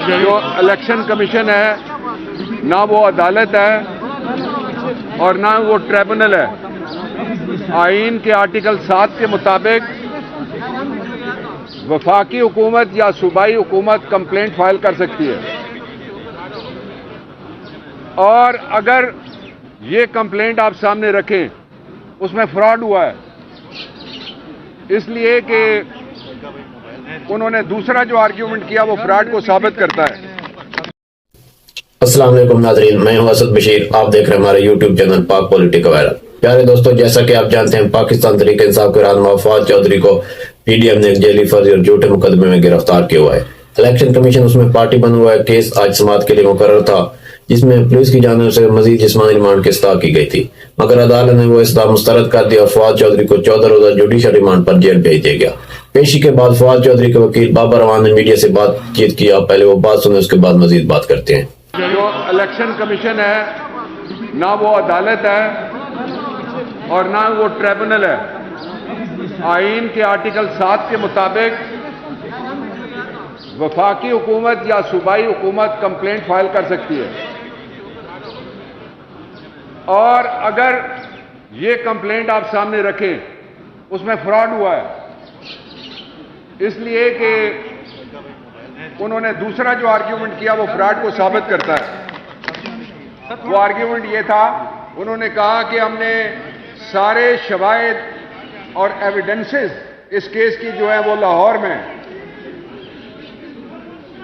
जो election commission है ना वो अदालत है और ना वो ट्रिब्यूनल है। आइन के आर्टिकल 7 के मुताबिक वफाकी हुकूमत या सूबाई हुकूमत कंप्लेंट फाइल कर सकती है और अगर ये कंप्लेंट आप सामने रखें उसमें फ्रॉड हुआ है इसलिए कि उन्होंने दूसरा जो आर्ग्यूमेंट किया वो फ्रॉड को साबित करता है। अस्सलाम वालेकुम नाज़रीन, मैं हूं असद बशीर। आप देख रहे हैं हमारे यूट्यूब चैनल पाक पॉलिटिक वायरल। प्यारे दोस्तों, जैसा कि आप जानते हैं, पाकिस्तान तहरीक इंसाफ के रहनुमा फवाद चौधरी को पीडीएम ने एक जेली फर्जी और झूठे मुकदमे में गिरफ्तार किया हुआ है। इलेक्शन कमीशन उसमें पार्टी बना हुआ है। केस आज समाअत के लिए मुकर्रर था, जिसमें पुलिस की जानिब से मजीद जिस्मानी रिमांड की इस्तः की गई थी, मगर अदालत ने वो इस्तः मुस्तरद कर दिया और फवाद चौधरी को 14 रोजा जुडिशल रिमांड पर जेल भेज दिया गया। पेशी के बाद फवाद चौधरी के वकील बाबर रवान ने मीडिया से बातचीत की। आप पहले वो बात सुने, उसके बाद मजीद बात करते हैं। जो इलेक्शन कमीशन है ना वो अदालत है और ना वो ट्रिब्यूनल है। आइन के आर्टिकल 7 के मुताबिक वफाकी हुकूमत या सूबाई हुकूमत कंप्लेंट फाइल कर सकती है और अगर ये कंप्लेंट आप सामने रखें उसमें फ्रॉड हुआ है इसलिए कि उन्होंने दूसरा जो आर्ग्यूमेंट किया वो फ्रॉड को साबित करता है। वो आर्ग्यूमेंट ये था, उन्होंने कहा कि हमने सारे शवाहिद और एविडेंसेस इस केस की जो है वो लाहौर में,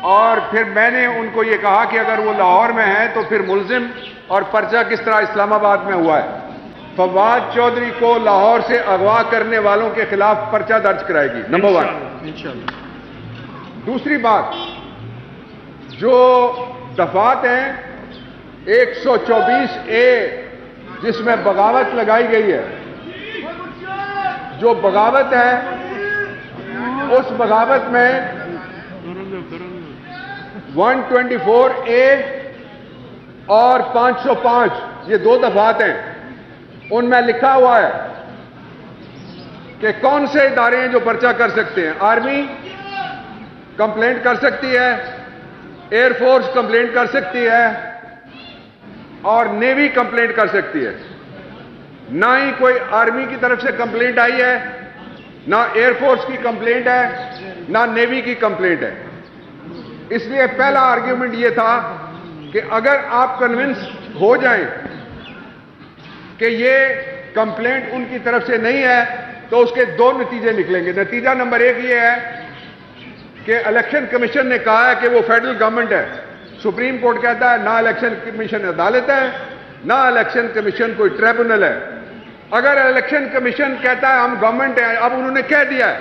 और फिर मैंने उनको ये कहा कि अगर वो लाहौर में है तो फिर मुलजिम और पर्चा किस तरह इस्लामाबाद में हुआ है। फवाद चौधरी को लाहौर से अगवा करने वालों के खिलाफ पर्चा दर्ज कराएगी, नंबर 1। दूसरी बात, जो दफात हैं 124A जिसमें बगावत लगाई गई है, जो बगावत है उस बगावत में 124A और 505 ये 2 दफात हैं, उनमें लिखा हुआ है कि कौन से इदारे हैं जो पर्चा कर सकते हैं। आर्मी कंप्लेंट कर सकती है, एयरफोर्स कंप्लेंट कर सकती है और नेवी कंप्लेंट कर सकती है। ना ही कोई आर्मी की तरफ से कंप्लेंट आई है, ना एयरफोर्स की कंप्लेंट है, ना नेवी की कंप्लेंट है। इसलिए पहला आर्ग्यूमेंट यह था कि अगर आप कन्विंस हो जाएं कि ये कंप्लेंट उनकी तरफ से नहीं है तो उसके 2 नतीजे निकलेंगे। नतीजा नंबर 1 ये है कि इलेक्शन कमीशन ने कहा है कि वो फेडरल गवर्नमेंट है, सुप्रीम कोर्ट कहता है ना इलेक्शन कमीशन अदालत है, ना इलेक्शन कमीशन कोई ट्रिब्यूनल है। अगर इलेक्शन कमीशन कहता है हम गवर्नमेंट है, अब उन्होंने कह दिया है,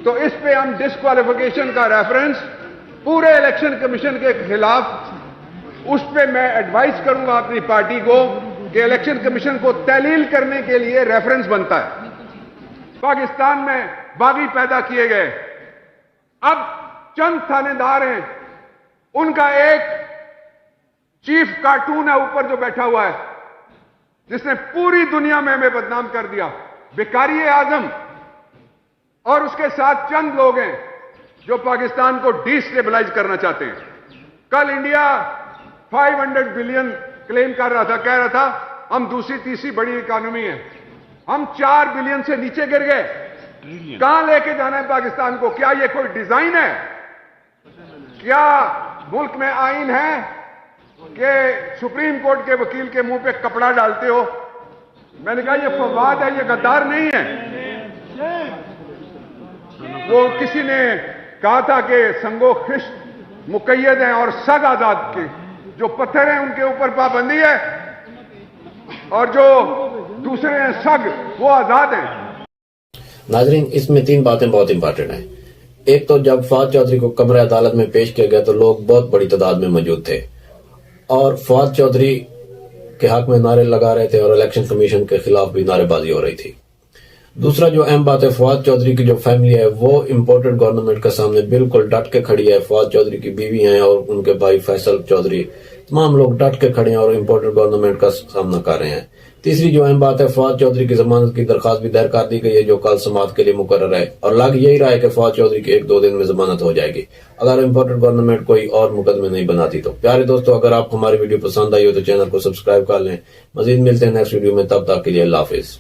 तो इस पे हम डिस्क्वालिफिकेशन का रेफरेंस पूरे इलेक्शन कमीशन के खिलाफ, उस पे मैं एडवाइस करूंगा अपनी पार्टी को कि इलेक्शन कमीशन को तहलील करने के लिए रेफरेंस बनता है। पाकिस्तान में बागी पैदा किए गए, अब चंद थानेदार हैं, उनका एक चीफ कार्टून है ऊपर जो बैठा हुआ है, जिसने पूरी दुनिया में हमें बदनाम कर दिया, भिखारी आजम, और उसके साथ चंद लोग हैं जो पाकिस्तान को डिस्टेबलाइज करना चाहते हैं। कल इंडिया 500 बिलियन क्लेम कर रहा था, कह रहा था हम दूसरी तीसरी बड़ी इकोनॉमी है, हम 4 बिलियन से नीचे गिर गए। कहां लेके जाना है पाकिस्तान को? क्या यह कोई डिजाइन है? क्या मुल्क में आइन है कि सुप्रीम कोर्ट के वकील के मुंह पे कपड़ा डालते हो? मैंने कहा यह फवाद है, यह गद्दार नहीं है। वो किसी ने कहा था कि संगो खिश्त मुकैयद हैं और सग आजाद के, जो पत्थर हैं उनके ऊपर पाबंदी है और जो दूसरे हैं सग, वो आजाद हैं। नाजरीन, इसमें 3 बातें बहुत इंपॉर्टेंट हैं। एक तो जब फवाद चौधरी को कमरे अदालत में पेश किया गया तो लोग बहुत बड़ी तादाद में मौजूद थे और फवाद चौधरी के हक में नारे लगा रहे थे और इलेक्शन कमीशन के खिलाफ भी नारेबाजी हो रही थी। दूसरा जो अहम बात है, फवाद चौधरी की जो फैमिली है वो इम्पोर्टेड गवर्नमेंट के सामने बिल्कुल डट के खड़ी है। फवाद चौधरी की बीवी हैं और उनके भाई फैसल चौधरी, तमाम लोग डट के खड़े हैं और इम्पोर्टेड गवर्नमेंट का सामना कर रहे हैं। तीसरी जो अहम बात है, फवाद चौधरी की जमानत की दरखास्त भी दायर कर दी गई है जो कल समाअत के लिए मुकर्रर है, और लग यही रहा है कि फवाद चौधरी की 1-2 दिन में जमानत हो जाएगी अगर इम्पोर्टेड गवर्नमेंट कोई और मुकदमे नहीं बनाती तो। प्यारे दोस्तों, अगर आपको हमारी वीडियो पसंद आई हो तो चैनल को सब्सक्राइब कर लें। मजीद मिलते हैं नेक्स्ट वीडियो में, तब तक के लिए अल्लाह हाफिज।